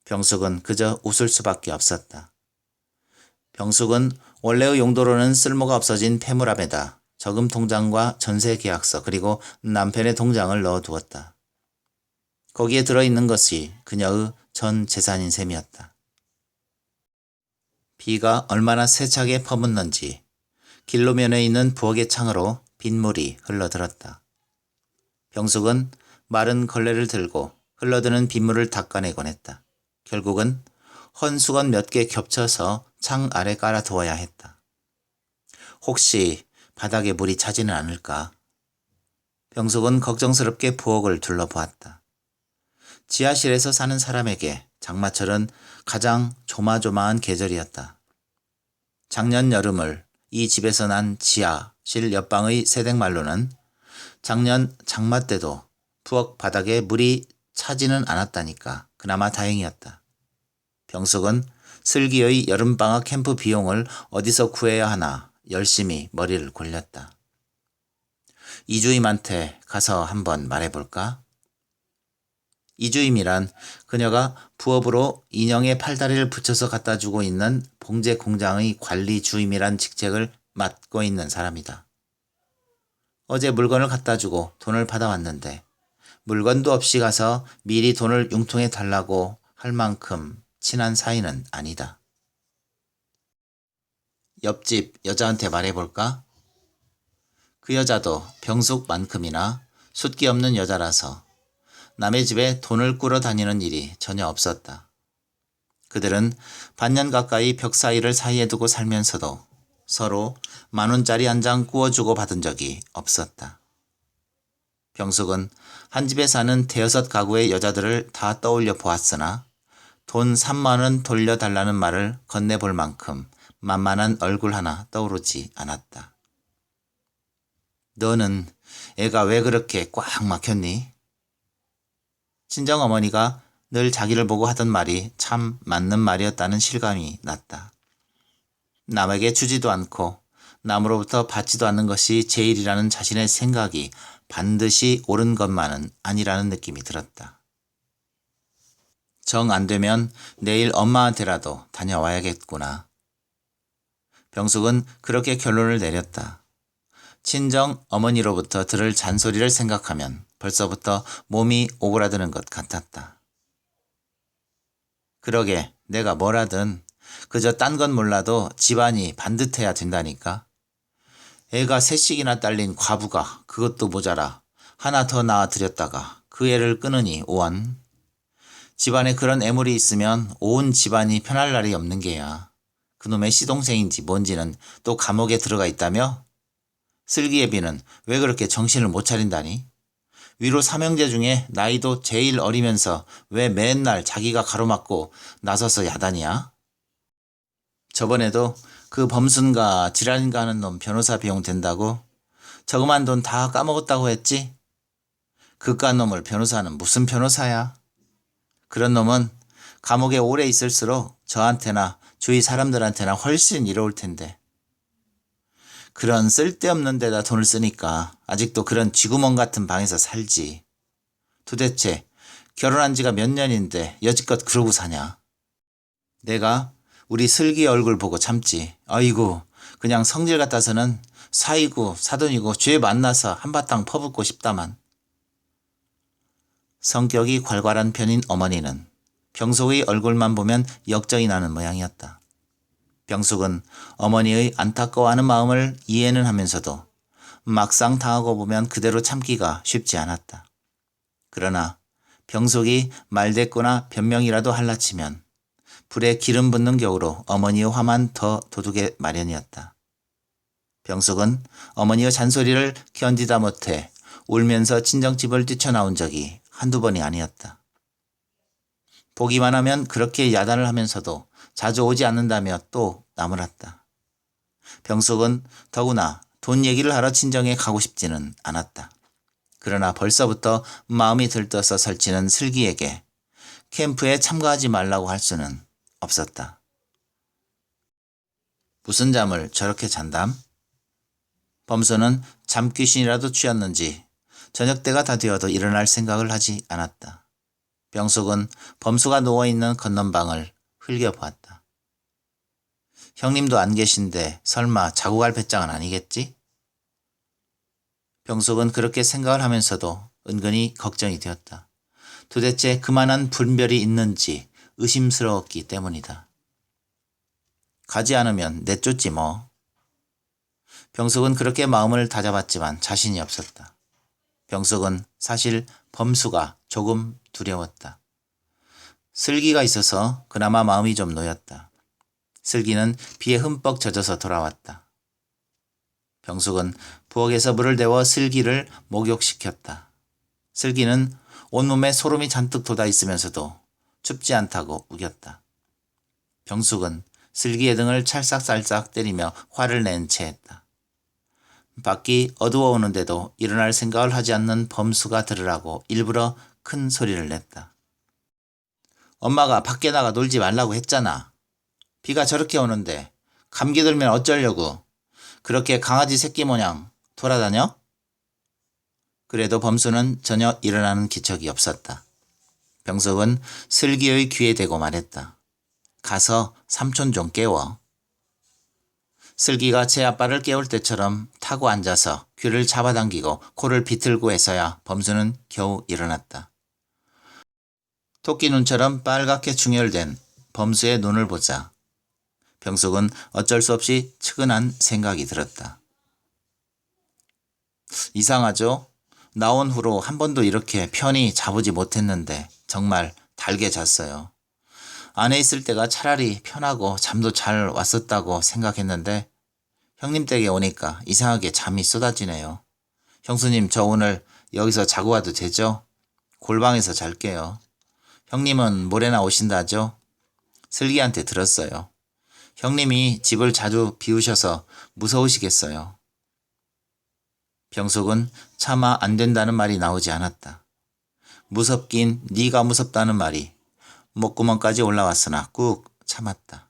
병숙은 그저 웃을 수밖에 없었다. 병숙은 원래의 용도로는 쓸모가 없어진 폐물함에다 저금 통장과 전세 계약서 그리고 남편의 통장을 넣어두었다. 거기에 들어있는 것이 그녀의 전 재산인 셈이었다. 비가 얼마나 세차게 퍼붓는지 길로면에 있는 부엌의 창으로 빗물이 흘러들었다. 병숙은 마른 걸레를 들고 흘러드는 빗물을 닦아내곤 했다. 결국은 헌수건 몇 개 겹쳐서 창 아래 깔아두어야 했다. 혹시 바닥에 물이 차지는 않을까? 병숙은 걱정스럽게 부엌을 둘러보았다. 지하실에서 사는 사람에게 장마철은 가장 조마조마한 계절이었다. 작년 여름을 이 집에서 난 지하실 옆방의 새댁말로는 작년 장마 때도 부엌 바닥에 물이 차지는 않았다니까 그나마 다행이었다. 병숙은 슬기의 여름방학 캠프 비용을 어디서 구해야 하나 열심히 머리를 굴렸다. 이주임한테 가서 한번 말해볼까? 이주임이란 그녀가 부업으로 인형의 팔다리를 붙여서 갖다 주고 있는 봉제 공장의 관리 주임이란 직책을 맡고 있는 사람이다. 어제 물건을 갖다 주고 돈을 받아왔는데 물건도 없이 가서 미리 돈을 융통해 달라고 할 만큼 친한 사이는 아니다. 옆집 여자한테 말해볼까? 그 여자도 병숙만큼이나 숫기 없는 여자라서 남의 집에 돈을 꾸러 다니는 일이 전혀 없었다. 그들은 반년 가까이 벽 사이를 사이에 두고 살면서도 서로 10,000원짜리 한 장 꾸어주고 받은 적이 없었다. 병숙은 한 집에 사는 대여섯 가구의 여자들을 다 떠올려 보았으나 돈 30,000원 돌려달라는 말을 건네볼 만큼 만만한 얼굴 하나 떠오르지 않았다. 너는 애가 왜 그렇게 꽉 막혔니? 친정어머니가 늘 자기를 보고 하던 말이 참 맞는 말이었다는 실감이 났다. 남에게 주지도 않고 남으로부터 받지도 않는 것이 제일이라는 자신의 생각이 반드시 옳은 것만은 아니라는 느낌이 들었다. 정 안 되면 내일 엄마한테라도 다녀와야겠구나. 병숙은 그렇게 결론을 내렸다. 친정 어머니로부터 들을 잔소리를 생각하면 벌써부터 몸이 오그라드는 것 같았다. 그러게 내가 뭘 하든 그저 딴 건 몰라도 집안이 반듯해야 된다니까. 애가 셋씩이나 딸린 과부가 그것도 모자라 하나 더 낳아드렸다가 그 애를 끊으니 오한. 집안에 그런 애물이 있으면 온 집안이 편할 날이 없는 게야. 그놈의 시동생인지 뭔지는 또 감옥에 들어가 있다며? 슬기예비는 왜 그렇게 정신을 못 차린다니? 위로 삼형제 중에 나이도 제일 어리면서 왜 맨날 자기가 가로막고 나서서 야단이야? 저번에도 그 범순가 지랄인가 하는 놈 변호사 비용 된다고 저금한 돈 다 까먹었다고 했지? 그깟 놈을 변호사는 무슨 변호사야? 그런 놈은 감옥에 오래 있을수록 저한테나 주위 사람들한테나 훨씬 이로울 텐데. 그런 쓸데없는 데다 돈을 쓰니까 아직도 그런 쥐구멍 같은 방에서 살지. 도대체 결혼한 지가 몇 년인데 여지껏 그러고 사냐. 내가 우리 슬기 얼굴 보고 참지. 아이고 그냥 성질 같아서는 사이고 사돈이고 죄 만나서 한바탕 퍼붓고 싶다만. 성격이 괄괄한 편인 어머니는 병숙의 얼굴만 보면 역정이 나는 모양이었다. 병숙은 어머니의 안타까워하는 마음을 이해는 하면서도 막상 당하고 보면 그대로 참기가 쉽지 않았다. 그러나 병숙이 말대꾸나 변명이라도 할라치면 불에 기름 붓는 격으로 어머니의 화만 더 돋우게 마련이었다. 병숙은 어머니의 잔소리를 견디다 못해 울면서 친정집을 뛰쳐나온 적이 한두 번이 아니었다. 보기만 하면 그렇게 야단을 하면서도 자주 오지 않는다며 또 나무랐다. 병숙은 더구나 돈 얘기를 하러 친정에 가고 싶지는 않았다. 그러나 벌써부터 마음이 들떠서 설치는 슬기에게 캠프에 참가하지 말라고 할 수는 없었다. 무슨 잠을 저렇게 잔담? 범수는 잠귀신이라도 취했는지 저녁때가 다 되어도 일어날 생각을 하지 않았다. 병숙은 범수가 누워있는 건넌방을 흘겨보았다. 형님도 안 계신데 설마 자고 갈 배짱은 아니겠지? 병숙은 그렇게 생각을 하면서도 은근히 걱정이 되었다. 도대체 그만한 분별이 있는지 의심스러웠기 때문이다. 가지 않으면 내쫓지 뭐. 병숙은 그렇게 마음을 다잡았지만 자신이 없었다. 병숙은 사실 범수가 조금 두려웠다. 슬기가 있어서 그나마 마음이 좀 놓였다. 슬기는 비에 흠뻑 젖어서 돌아왔다. 병숙은 부엌에서 물을 데워 슬기를 목욕시켰다. 슬기는 온몸에 소름이 잔뜩 돋아 있으면서도 춥지 않다고 우겼다. 병숙은 슬기의 등을 찰싹찰싹 때리며 화를 낸 채했다. 밖이 어두워오는데도 일어날 생각을 하지 않는 범수가 들으라고 일부러 큰 소리를 냈다. 엄마가 밖에 나가 놀지 말라고 했잖아. 비가 저렇게 오는데 감기 들면 어쩌려고 그렇게 강아지 새끼 모양 돌아다녀? 그래도 범수는 전혀 일어나는 기척이 없었다. 병숙은 슬기의 귀에 대고 말했다. 가서 삼촌 좀 깨워. 슬기가 제 아빠를 깨울 때처럼 타고 앉아서 귀를 잡아당기고 코를 비틀고 해서야 범수는 겨우 일어났다. 토끼 눈처럼 빨갛게 충혈된 범수의 눈을 보자 병숙은 어쩔 수 없이 측은한 생각이 들었다. 이상하죠? 나온 후로 한 번도 이렇게 편히 자보지 못했는데 정말 달게 잤어요. 안에 있을 때가 차라리 편하고 잠도 잘 왔었다고 생각했는데 형님 댁에 오니까 이상하게 잠이 쏟아지네요. 형수님 저 오늘 여기서 자고 와도 되죠? 골방에서 잘게요. 형님은 모레나 오신다죠? 슬기한테 들었어요. 형님이 집을 자주 비우셔서 무서우시겠어요. 병숙은 차마 안 된다는 말이 나오지 않았다. 무섭긴 네가 무섭다는 말이 목구멍까지 올라왔으나 꾹 참았다.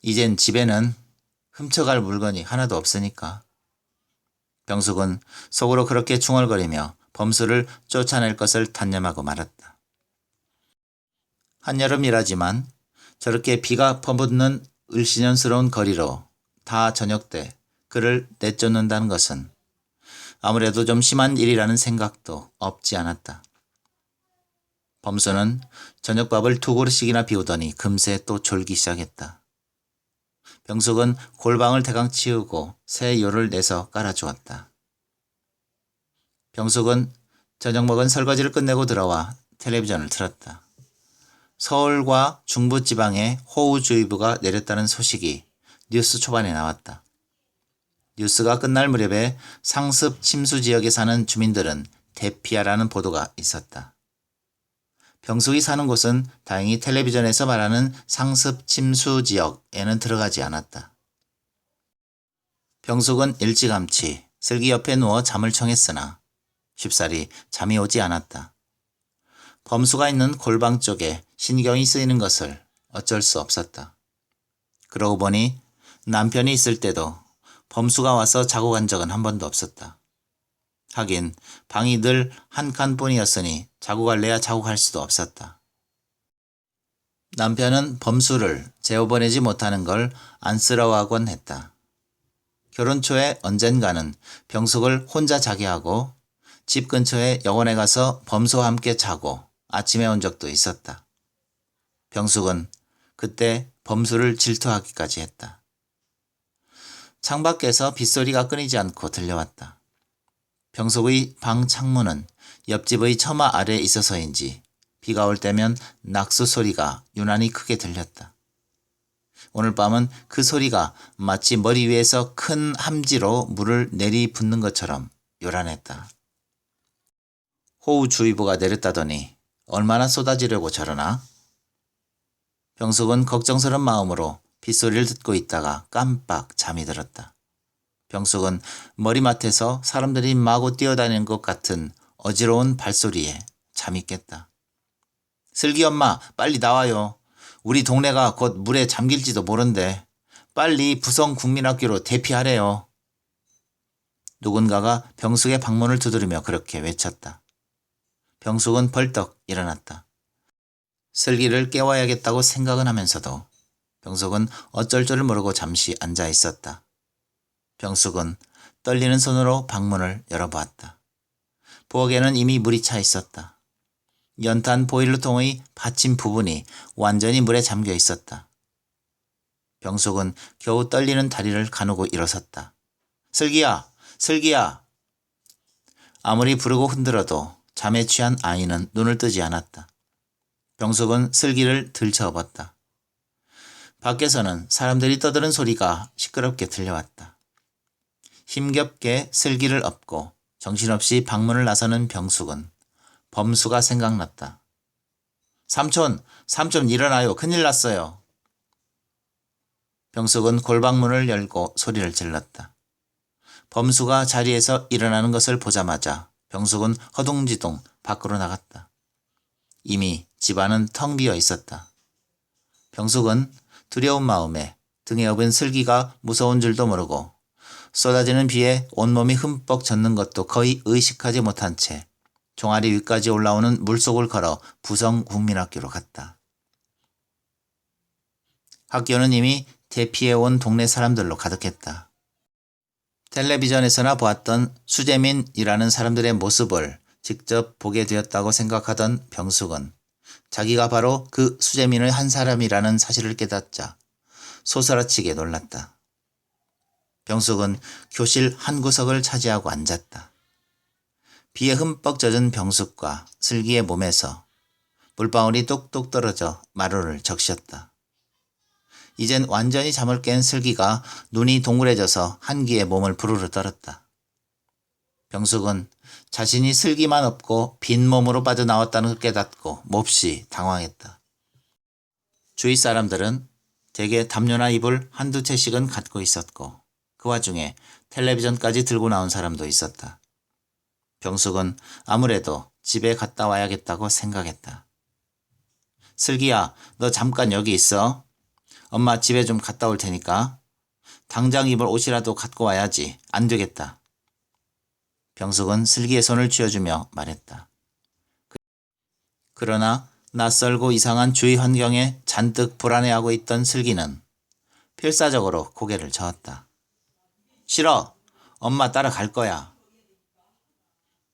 이젠 집에는 훔쳐갈 물건이 하나도 없으니까. 병숙은 속으로 그렇게 중얼거리며 범수를 쫓아낼 것을 단념하고 말았다. 한여름이라지만 저렇게 비가 퍼붓는 을씨년스러운 거리로 다 저녁 때 그를 내쫓는다는 것은 아무래도 좀 심한 일이라는 생각도 없지 않았다. 범수는 저녁밥을 2그릇씩이나 비우더니 금세 또 졸기 시작했다. 병숙은 골방을 대강 치우고 새 요를 내서 깔아주었다. 병숙은 저녁 먹은 설거지를 끝내고 들어와 텔레비전을 틀었다. 서울과 중부지방에 호우주의보가 내렸다는 소식이 뉴스 초반에 나왔다. 뉴스가 끝날 무렵에 상습 침수 지역에 사는 주민들은 대피하라는 보도가 있었다. 병숙이 사는 곳은 다행히 텔레비전에서 말하는 상습 침수 지역에는 들어가지 않았다. 병숙은 일찌감치 슬기 옆에 누워 잠을 청했으나 쉽사리 잠이 오지 않았다. 범수가 있는 골방 쪽에 신경이 쓰이는 것을 어쩔 수 없었다. 그러고 보니 남편이 있을 때도 범수가 와서 자고 간 적은 한 번도 없었다. 하긴 방이 늘 한 칸뿐이었으니 자고 갈래야 자고 갈 수도 없었다. 남편은 범수를 재워보내지 못하는 걸 안쓰러워하곤 했다. 결혼 초에 언젠가는 병숙을 혼자 자게 하고 집 근처에 여원에 가서 범수와 함께 자고 아침에 온 적도 있었다. 병숙은 그때 범수를 질투하기까지 했다. 창밖에서 빗소리가 끊이지 않고 들려왔다. 병숙의 방 창문은 옆집의 처마 아래에 있어서인지 비가 올 때면 낙수 소리가 유난히 크게 들렸다. 오늘 밤은 그 소리가 마치 머리 위에서 큰 함지로 물을 내리붓는 것처럼 요란했다. 호우주의보가 내렸다더니 얼마나 쏟아지려고 저러나? 병숙은 걱정스러운 마음으로 빗소리를 듣고 있다가 깜빡 잠이 들었다. 병숙은 머리맡에서 사람들이 마구 뛰어다니는 것 같은 어지러운 발소리에 잠이 깼다. 슬기 엄마, 빨리 나와요. 우리 동네가 곧 물에 잠길지도 모른대. 빨리 부성국민학교로 대피하래요. 누군가가 병숙의 방문을 두드리며 그렇게 외쳤다. 병숙은 벌떡 일어났다. 슬기를 깨워야겠다고 생각은 하면서도 병숙은 어쩔 줄을 모르고 잠시 앉아 있었다. 병숙은 떨리는 손으로 방문을 열어보았다. 부엌에는 이미 물이 차 있었다. 연탄 보일러통의 받침 부분이 완전히 물에 잠겨 있었다. 병숙은 겨우 떨리는 다리를 가누고 일어섰다. 슬기야! 슬기야! 아무리 부르고 흔들어도 잠에 취한 아이는 눈을 뜨지 않았다. 병숙은 슬기를 들쳐업었다. 밖에서는 사람들이 떠드는 소리가 시끄럽게 들려왔다. 힘겹게 슬기를 업고 정신없이 방문을 나서는 병숙은 범수가 생각났다. 삼촌 일어나요. 큰일 났어요. 병숙은 골방문을 열고 소리를 질렀다. 범수가 자리에서 일어나는 것을 보자마자 병숙은 허둥지둥 밖으로 나갔다. 이미 집안은 텅 비어 있었다. 병숙은 두려운 마음에 등에 업은 슬기가 무서운 줄도 모르고 쏟아지는 비에 온몸이 흠뻑 젖는 것도 거의 의식하지 못한 채 종아리 위까지 올라오는 물속을 걸어 부성국민학교로 갔다. 학교는 이미 대피해온 동네 사람들로 가득했다. 텔레비전에서나 보았던 수재민이라는 사람들의 모습을 직접 보게 되었다고 생각하던 병숙은 자기가 바로 그 수재민의 한 사람이라는 사실을 깨닫자 소스라치게 놀랐다. 병숙은 교실 한 구석을 차지하고 앉았다. 비에 흠뻑 젖은 병숙과 슬기의 몸에서 물방울이 뚝뚝 떨어져 마루를 적셨다. 이젠 완전히 잠을 깬 슬기가 눈이 동그래져서 한기에 몸을 부르르 떨었다. 병숙은 자신이 슬기만 업고 빈 몸으로 빠져나왔다는 걸 깨닫고 몹시 당황했다. 주위 사람들은 대개 담요나 이불 한두 채씩은 갖고 있었고 그 와중에 텔레비전까지 들고 나온 사람도 있었다. 병숙은 아무래도 집에 갔다 와야겠다고 생각했다. 슬기야, 너 잠깐 여기 있어. 엄마 집에 좀 갔다 올 테니까. 당장 입을 옷이라도 갖고 와야지. 안 되겠다. 병숙은 슬기의 손을 쥐어주며 말했다. 그러나 낯설고 이상한 주위 환경에 잔뜩 불안해하고 있던 슬기는 필사적으로 고개를 저었다. 싫어. 엄마 따라갈 거야.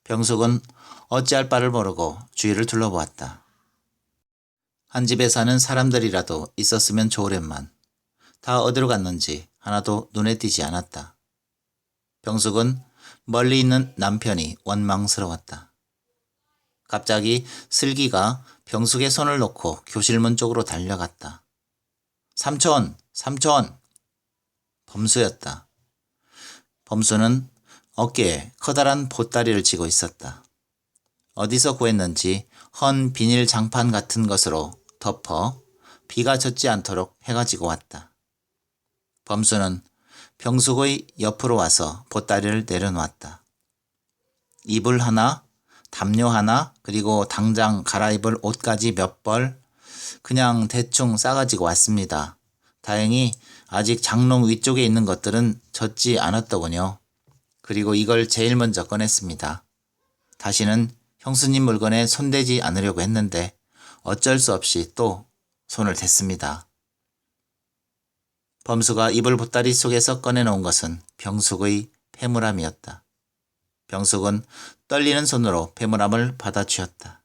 병숙은 어찌할 바를 모르고 주위를 둘러보았다. 한 집에 사는 사람들이라도 있었으면 좋으련만 다 어디로 갔는지 하나도 눈에 띄지 않았다. 병숙은 멀리 있는 남편이 원망스러웠다. 갑자기 슬기가 병숙의 손을 놓고 교실문 쪽으로 달려갔다. 삼촌! 범수였다. 범수는 어깨에 커다란 보따리를 쥐고 있었다. 어디서 구했는지 헌 비닐 장판 같은 것으로 덮어 비가 젖지 않도록 해가지고 왔다. 범수는 병숙의 옆으로 와서 보따리를 내려놓았다. 이불 하나, 담요 하나, 그리고 당장 갈아입을 옷까지 몇 벌 그냥 대충 싸가지고 왔습니다. 다행히 아직 장롱 위쪽에 있는 것들은 젖지 않았더군요. 그리고 이걸 제일 먼저 꺼냈습니다. 다시는 형수님 물건에 손대지 않으려고 했는데 어쩔 수 없이 또 손을 댔습니다. 범수가 이불 보따리 속에서 꺼내놓은 것은 병숙의 패물함이었다. 병숙은 떨리는 손으로 패물함을 받아쥐었다.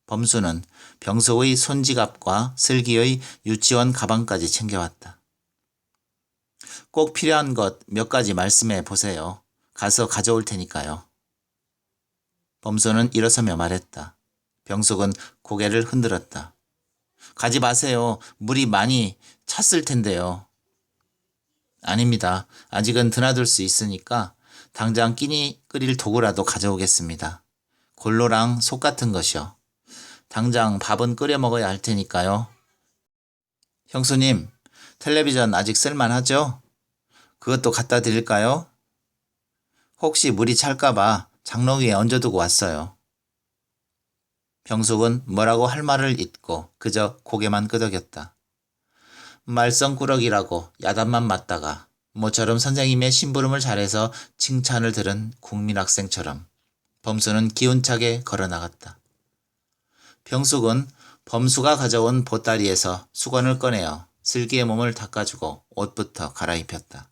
범수는 병숙의 손지갑과 슬기의 유치원 가방까지 챙겨왔다. 꼭 필요한 것 몇 가지 말씀해 보세요. 가서 가져올 테니까요. 범수는 일어서며 말했다. 병숙은 고개를 흔들었다. 가지 마세요. 물이 많이 찼을 텐데요. 아닙니다. 아직은 드나들 수 있으니까 당장 끼니 끓일 도구라도 가져오겠습니다. 골로랑 속 같은 것이요. 당장 밥은 끓여 먹어야 할 테니까요. 형수님, 텔레비전 아직 쓸만하죠? 그것도 갖다 드릴까요? 혹시 물이 찰까봐 장롱 위에 얹어두고 왔어요. 병숙은 뭐라고 할 말을 잊고 그저 고개만 끄덕였다. 말썽꾸러기라고 야단만 맞다가 모처럼 선생님의 심부름을 잘해서 칭찬을 들은 국민학생처럼 범수는 기운차게 걸어나갔다. 병숙은 범수가 가져온 보따리에서 수건을 꺼내어 슬기의 몸을 닦아주고 옷부터 갈아입혔다.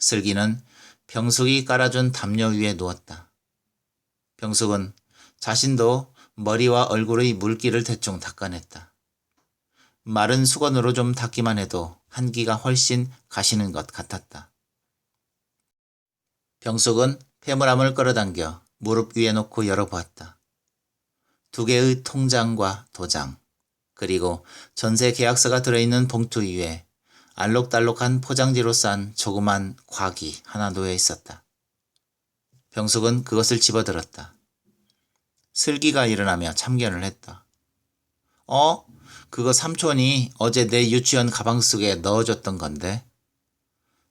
슬기는 병숙이 깔아준 담요 위에 누웠다. 병숙은 자신도 머리와 얼굴의 물기를 대충 닦아냈다. 마른 수건으로 좀 닦기만 해도 한기가 훨씬 가시는 것 같았다. 병숙은 패물함을 끌어당겨 무릎 위에 놓고 열어보았다. 2개의 통장과 도장, 그리고 전세 계약서가 들어있는 봉투 위에 알록달록한 포장지로 싼 조그만 곽이 하나 놓여 있었다. 병숙은 그것을 집어들었다. 슬기가 일어나며 참견을 했다. 그거 삼촌이 어제 내 유치원 가방 속에 넣어줬던 건데.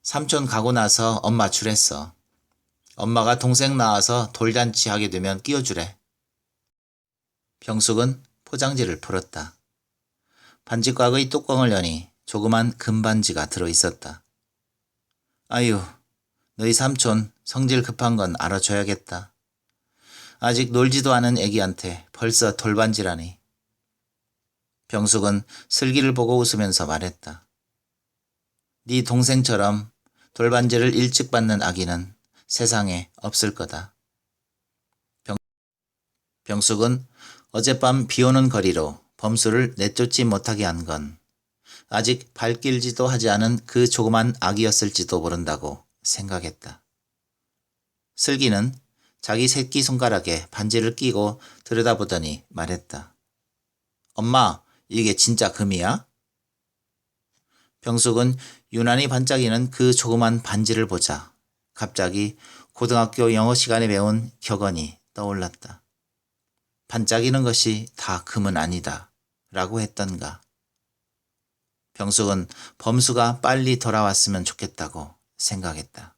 삼촌 가고 나서 엄마 주랬어. 엄마가 동생 낳아서 돌잔치 하게 되면 끼워주래. 병숙은 포장지를 풀었다. 반지곽의 뚜껑을 여니 조그만 금반지가 들어있었다. 아유, 너희 삼촌 성질 급한 건 알아줘야겠다. 아직 놀지도 않은 애기한테 벌써 돌반지라니. 병숙은 슬기를 보고 웃으면서 말했다. 네 동생처럼 돌반지를 일찍 받는 아기는 세상에 없을 거다. 병숙은 어젯밤 비오는 거리로 범수를 내쫓지 못하게 한 건 아직 발길지도 하지 않은 그 조그만 아기였을지도 모른다고 생각했다. 슬기는 자기 새끼손가락에 반지를 끼고 들여다보더니 말했다. 엄마, 이게 진짜 금이야? 병숙은 유난히 반짝이는 그 조그만 반지를 보자 갑자기 고등학교 영어 시간에 배운 격언이 떠올랐다. 반짝이는 것이 다 금은 아니다 라고 했던가. 병숙은 범수가 빨리 돌아왔으면 좋겠다고 생각했다.